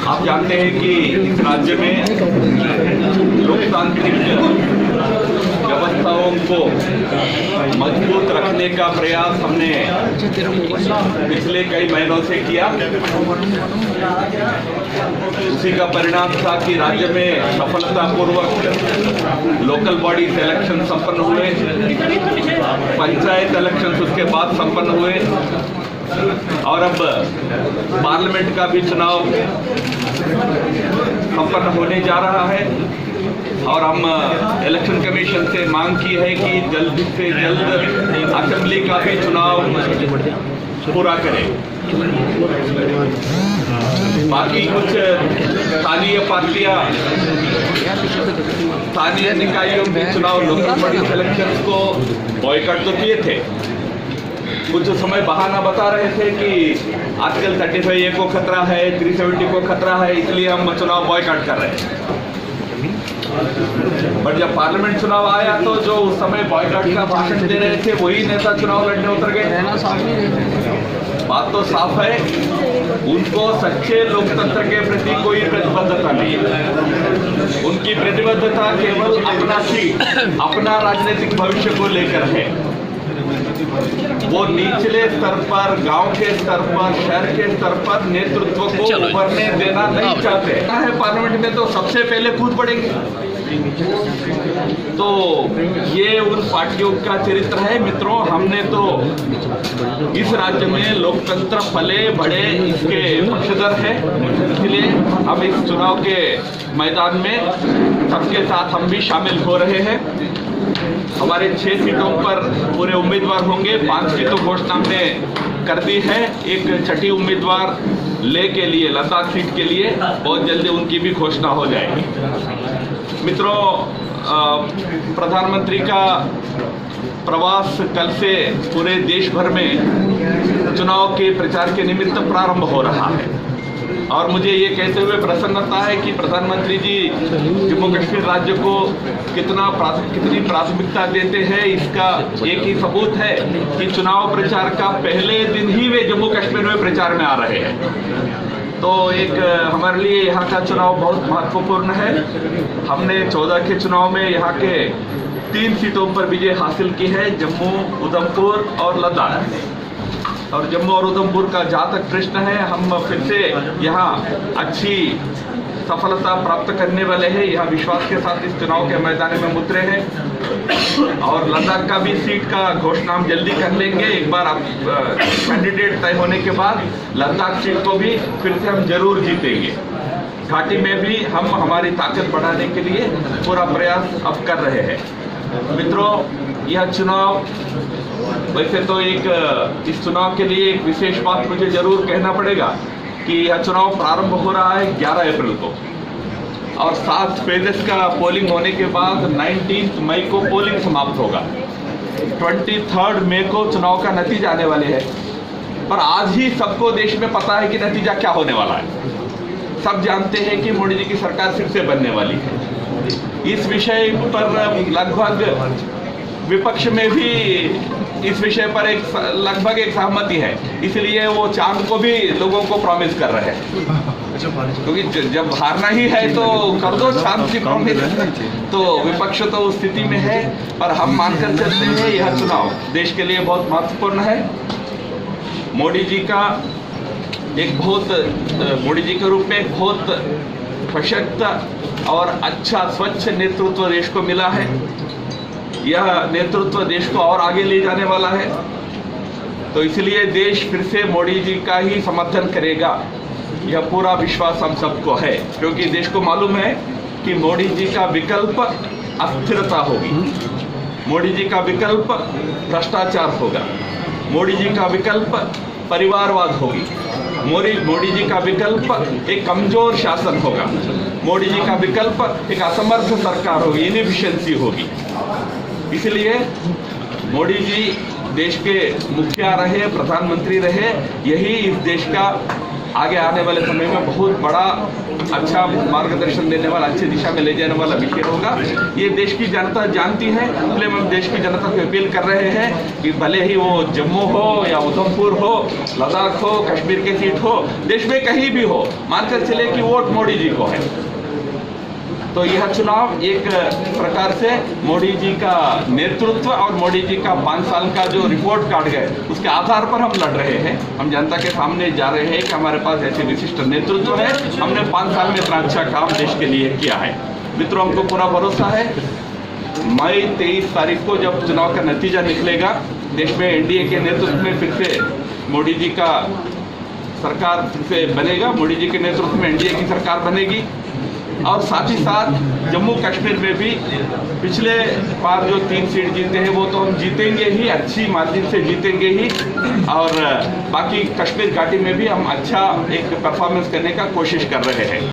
आप जानते हैं कि इस राज्य में लोकतांत्रिक व्यवस्थाओं को मजबूत रखने का प्रयास हमने पिछले कई महीनों से किया। उसी का परिणाम था कि राज्य में सफलतापूर्वक लोकल बॉडी इलेक्शन संपन्न हुए, पंचायत इलेक्शन उसके बाद संपन्न हुए और अब पार्लियामेंट का भी चुनाव संपन्न होने जा रहा है। और हम इलेक्शन कमीशन से मांग की है कि जल्द से जल्द असेंबली का भी चुनाव पूरा करें। बाकी कुछ स्थानीय पार्टियां स्थानीय निकायों के चुनाव लोकल बॉडी इलेक्शन को बॉयकॉट तो किए थे। कुछ समय बहाना बता रहे थे कि आजकल 35A को खतरा है, 370 को खतरा है, इसलिए हम चुनाव बॉयकॉट कर रहे हैं। बट जब पार्लियामेंट चुनाव आया तो जो उस समय बॉयकॉट का भाषण दे रहे थे वही नेता चुनाव लड़ने उतर गए। बात तो साफ है, उनको सच्चे लोकतंत्र के प्रति कोई प्रतिबद्धता नहीं है। उनकी प्रतिबद्धता केवल अपना सीट, अपना राजनीतिक भविष्य को लेकर है। वो निचले स्तर पर, गांव के स्तर पर, शहर के स्तर पर नेतृत्व को उभरने देना नहीं चाहते है। पार्लियामेंट में तो सबसे पहले कूद पड़ेंगे। तो ये उन पार्टियों का चरित्र है। मित्रों, हमने तो इस राज्य में लोकतंत्र फले बड़े इसके पक्षधर है, इसलिए हम इस चुनाव के मैदान में सबके साथ हम भी शामिल हो रहे हैं। हमारे 6 सीटों पर पूरे उम्मीदवार होंगे। 5 सीटों घोषणा हमने कर दी है। एक छठी उम्मीदवार ले के लिए, लद्दाख सीट के लिए बहुत जल्दी उनकी भी घोषणा हो जाएगी। मित्रों, प्रधानमंत्री का प्रवास कल से पूरे देश भर में चुनाव के प्रचार के निमित्त प्रारंभ हो रहा है और मुझे ये कहते हुए प्रसन्नता है कि प्रधानमंत्री जी जम्मू कश्मीर राज्य को कितनी प्राथमिकता देते हैं। इसका एक ही सबूत है कि चुनाव प्रचार का पहले दिन ही वे जम्मू कश्मीर में प्रचार में आ रहे हैं। तो एक हमारे लिए यहाँ का चुनाव बहुत महत्वपूर्ण है। हमने 14 के चुनाव में यहाँ के 3 सीटों पर विजय हासिल की है, जम्मू, उधमपुर और लद्दाख। और जम्मू और उधमपुर का जहाँ तक प्रश्न है, हम फिर से यहाँ अच्छी सफलता प्राप्त करने वाले हैं। यह विश्वास के साथ इस चुनाव के मैदान में उतरे हैं और लद्दाख का भी सीट का घोषणा हम जल्दी कर लेंगे। एक बार कैंडिडेट तय होने के बाद लद्दाख सीट को भी फिर से हम जरूर जीतेंगे। घाटी में भी हम हमारी ताकत बढ़ाने के लिए पूरा प्रयास अब कर रहे हैं। मित्रों, यह चुनाव वैसे तो इस चुनाव के लिए एक विशेष बात मुझे जरूर कहना पड़ेगा कि यह चुनाव प्रारंभ हो रहा है 11 अप्रैल को और 7 फेजेस का पोलिंग होने के बाद 19 मई को पोलिंग समाप्त होगा। 23 मई को चुनाव का नतीजा आने वाले हैं। पर आज ही सबको देश में पता है कि नतीजा क्या होने वाला है। सब जानते हैं कि मोदी जी की सरकार फिर से बनने वाली है। इस विषय पर लगभग विपक्ष में भी इस विषय पर लगभग एक सहमति है, इसलिए वो चांद को भी लोगों को प्रॉमिस कर रहे हैं। क्योंकि जब हारना ही है तो कर दो चांद की प्रॉमिस। तो विपक्ष तो उस स्थिति में है, पर हम मानकर चलते हैं यह चुनाव देश के लिए बहुत महत्वपूर्ण है। मोदी जी के रूप में एक बहुत सशक्त और अच्छा स्वच्छ नेतृत्व देश को मिला है। यह नेतृत्व देश को और आगे ले जाने वाला है। तो इसलिए देश फिर से मोदी जी का ही समर्थन करेगा, यह पूरा विश्वास हम सबको है। क्योंकि देश को मालूम है कि मोदी जी का विकल्प अस्थिरता होगी, मोदी जी का विकल्प भ्रष्टाचार होगा, मोदी जी का विकल्प परिवारवाद होगी, मोदी जी का विकल्प एक कमजोर शासन होगा, मोदी जी का विकल्प एक असमर्थ सरकार होगी, इनएफिशिएंसी होगी। इसलिए मोदी जी देश के मुखिया रहे, प्रधानमंत्री रहे, यही इस देश का आगे आने वाले समय में बहुत बड़ा अच्छा मार्गदर्शन देने वाला, अच्छी दिशा में ले जाने वाला विषय होगा। ये देश की जनता जानती है, इसलिए हम देश की जनता को अपील कर रहे हैं कि भले ही वो जम्मू हो या उधमपुर हो, लद्दाख हो, कश्मीर की सीट हो, देश में कहीं भी हो, मानकर चले कि वोट मोदी जी को है। तो यह चुनाव एक प्रकार से मोदी जी का नेतृत्व और मोदी जी का 5 साल का जो रिपोर्ट कार्ड गए उसके आधार पर हम लड़ रहे हैं। हम जनता के सामने जा रहे हैं कि हमारे पास ऐसे विशिष्ट नेतृत्व है, हमने 5 साल में इतना अच्छा काम देश के लिए किया है। मित्रों, हमको पूरा भरोसा है मई 23 तारीख को जब चुनाव का नतीजा निकलेगा, देश में एनडीए के नेतृत्व में फिर से मोदी जी का सरकार फिर से बनेगा, मोदी जी के नेतृत्व में एनडीए की सरकार बनेगी। और साथ ही साथ जम्मू कश्मीर में भी पिछले बार जो 3 सीट जीते हैं वो तो हम जीतेंगे ही, अच्छी मार्जिन से जीतेंगे ही। और बाकी कश्मीर घाटी में भी हम अच्छा एक परफॉर्मेंस करने का कोशिश कर रहे हैं।